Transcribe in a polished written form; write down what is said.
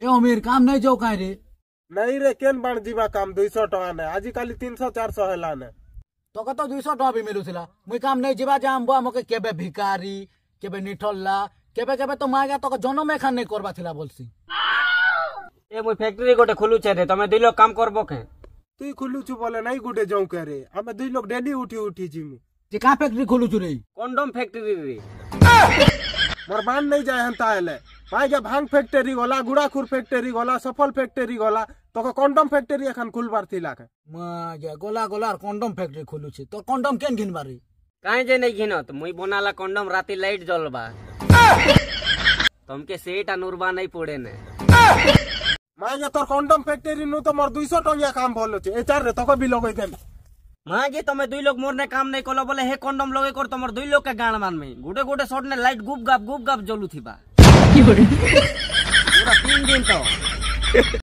ए अमीर काम नहीं जाओ कहीं रे नहीं रे केन बाण जीवा काम 200 टका ने आजिकाली 300 400 हेला ने तो कत 200 टका भी मिलुला मुई काम नहीं जीवा जाम बुआ मके केबे भिकारी केबे निठल्ला केबे केबे तो मागा तो जन्म एखान नहीं करबा थिला बोलसी ए मुई फैक्ट्री गोटे खोलु छे रे तमे 2 लोग काम करबो के तू खोलु छु बोले नहीं गुटे जाऊ के रे हमें 2 लोग डेली उठी उठी जिमु ते का फैक्ट्री खोलु छु रे कंडोम फैक्ट्री रे मोर बाण नहीं जाए हंता हेले मागे भांग फैक्ट्री गला गुड़ाखुर फैक्ट्री गला सफल फैक्ट्री गला तो कंडोम फैक्ट्री एखन खुलबार थिला के मागे गोला गोलार कंडोम फैक्ट्री खोलु छि तो कंडोम केन घिनबारी काहे जे नहीं घिनत मुई बनाला कंडोम राती लाइट जलबा तुमके सेटा नुरबा नहीं पड़े ने मागे तोर कंडोम फैक्ट्री नु तो मोर 200 टका काम भलो छे ए चार रे तको भी लगै देम मागे तमे 2 लोग मोर ने काम नहीं कलो बोले हे कंडोम लगे कर तमर 2 लोग के गाण मान में गुटे गुटे शॉट ने लाइट गुप गाप जलू थीबा पूरा 3 दिन तो